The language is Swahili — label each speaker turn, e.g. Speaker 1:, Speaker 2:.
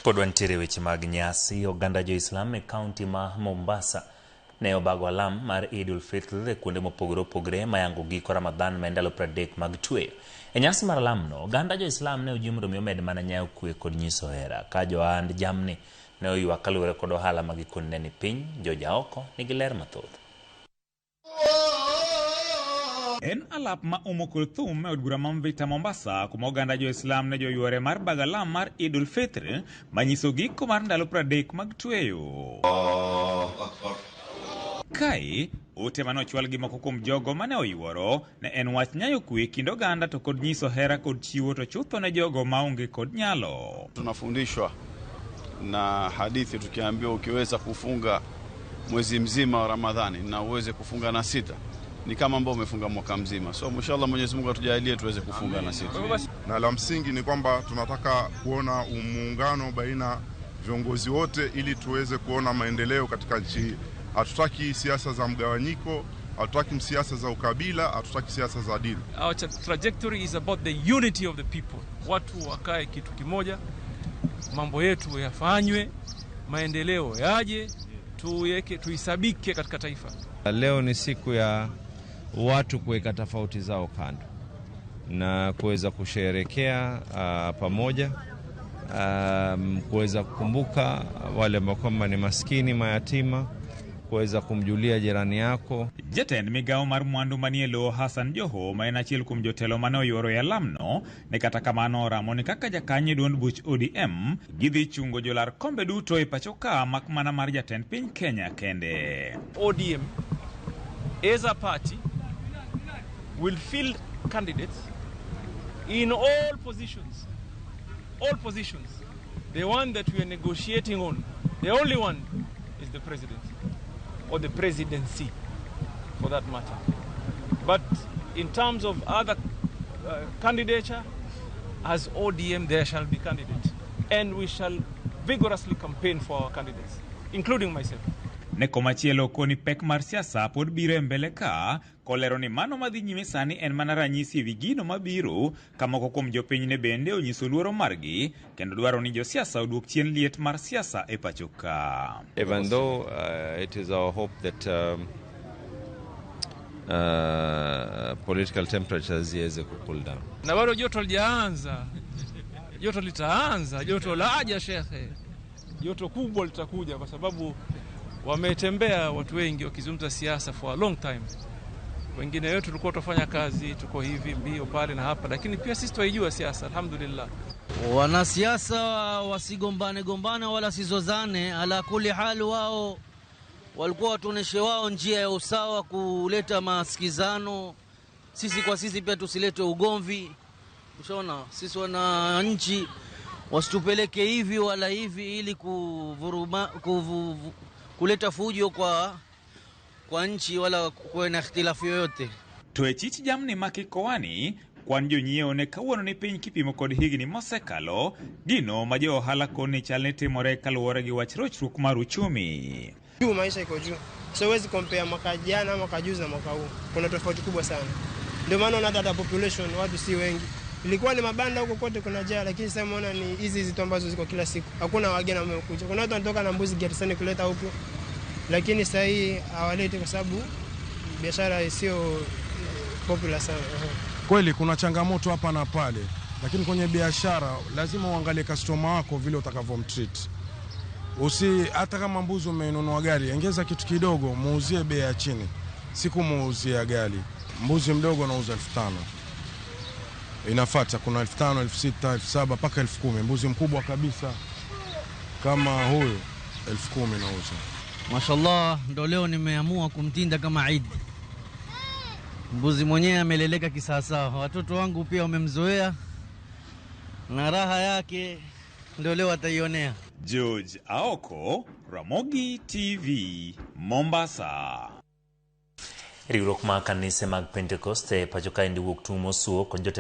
Speaker 1: Pod wantiere weche mag nyasi. Oganda Jo-Islam e kaunti ma Mombasa ne obago alam mar Eid ul-Fitr kuonde mopogore opogore mayango giko Ramadhan ma ndalo 30 mag tweyo. E nyasi mar alam no, oganda Jo-Islam ne ojiw mondo omed mana nyayo kwe kod nyiso hera, ka johand jamni ne oywak kaluwore kod ohala ma gikone ni piny. Jojaoko nigi ler mathoth.
Speaker 2: En alap ma umokul thum e od bura ma Mvita Mombasa, kuma oganda Jo-Islam ne joywore mar bago alam mar Eid ul-Fitr manyiso giko mar ndalo 30 mag tweyo. Kae ote mane ochwal gi moko kuom jogo mane oyworo ne en wach nyayo kwe kind oganda to kod nyiso hera kod chiwo to chutho ne jogo maonge kod nyalo.
Speaker 3: Tunafundishwa na hadithi tukiambiwa ukiweza kufunga mwezi mzima wa Ramadhani na uweze kufunga na 6 ni kama ambao umefunga mwaka mzima. So inshallah Mwenyezi Mungu atujalie tuweze kufunga na 6.
Speaker 4: Na la msingi ni kwamba tunataka kuona muungano baina viongozi wote ili tuweze kuona maendeleo katika nchi. Hatutaki siasa za mgawanyiko, hatutaki siasa za ukabila, hatutaki siasa za dini.
Speaker 5: Our trajectory is about the unity of the people. Watu wakae kitu kimoja, mambo yetu yafanywe, maendeleo yaje, tuisabike katika taifa.
Speaker 6: Leo ni siku ya watu kuweka tofauti zao kando na kuweza kusherehekea pamoja, kuweza kukumbuka wale ambao kwamba ni maskini, mayatima, kuweza kumjulia jirani yako.
Speaker 2: Jatend migao mar mwandu manielo Hassan Joho ma en achiel kuom jotelo mane oyworo e lamno ne kata kamano ramo ni kaka jakanye duond buch ODM gidhi chungo jolar kombe duto e pacho ka mak mana mar jatend piny Kenya kende.
Speaker 5: ODM as a party will field candidates in all positions. All positions. The one that we are negotiating on, the only one is the president. Or the presidency, for that matter. But in terms of other candidature, as ODM, there shall be candidates. And we shall vigorously campaign for our candidates, including myself.
Speaker 2: Neko machielo koni pek mar siasa pod biro mbele ka, kolero ni mano madhi nyime sani en mana ranyisi wi gino mabiro, ka moko kuom jopiny ne bende onyiso luoro margi kendo dwaro ni josiasa oduok chien liet mar siasa e pacho ka.
Speaker 6: Even though it is our hope that political temperatures ziweze cool down.
Speaker 5: Na bado joto lijaanza. Joto litaanza, joto laja shekhe. Joto kubwa litakuja kwa sababu wametembea watu wengi wakizungumza siasa for a long time. Wengine wetu tulikuwa tufanya kazi, tuko hivi mbio pale na hapa, lakini pia sisi tuijua siasa alhamdulillah.
Speaker 7: Wanasiasa wasigombane wala sizozane, ala kuli hali wao walikuwa watuoneshe wao njia ya usawa, kuleta masikizano. Sisi kwa sisi pia tusilete ugomvi. Ushaona, sisi wananchi wasitupeleke hivi wala hivi ili kuleta fujo kwa nchi wala kuwe na ikhtilafu yoyote.
Speaker 2: Tuechich jamni makikowani kwan jonyiewo ne kawuono ni piny kipimo kod higni mosekalo, gino ma jo ohala koni chalne timore kaluwore gi wach rochruok mar uchumi.
Speaker 8: Maisha iko juu. So huwezi compare mwaka jana, mwaka juzi na mwaka huu. Kuna tofauti kubwa sana. Ndio maana unaona hata population watu si wengi. Ilikuwa ni mabanda huko kote kuna jaa, lakini sasa umeona ni hizi tu ambazo ziko kila siku. Hakuna wageni wamekuja. Kuna watu wanatoka na mbuzi Garisani kuleta huko. Lakini sasa hii hawaleti kwa sababu biashara sio popular sana.
Speaker 4: Kweli kuna changamoto hapa na pale, lakini kwenye biashara lazima uangalie customer wako vile utakavyomtreat. Hata kama mbuzi umenunua gari, ongeza kitu kidogo, muuzie bei ya chini. Siku muuzie gari. Mbuzi mdogo nauza 5,000. Inafuata kuna 5,000, 6,000, 7,000 mpaka 10,000. Mbuzi mkubwa kabisa kama huyo 10,000 nauza.
Speaker 7: Mashallah, ndo leo nimeamua kumtinda kama Eid. Mbuzi mwenyewe ameleleka kisasa. Watoto wangu pia wamemzoea na raha yake ndo leo ataionea.
Speaker 2: George Aoko, Ramogi TV, Mombasa.
Speaker 1: Riwruok ma kanise mag Pentecost e pacho ka ndi wuok tumo suo kon jotelo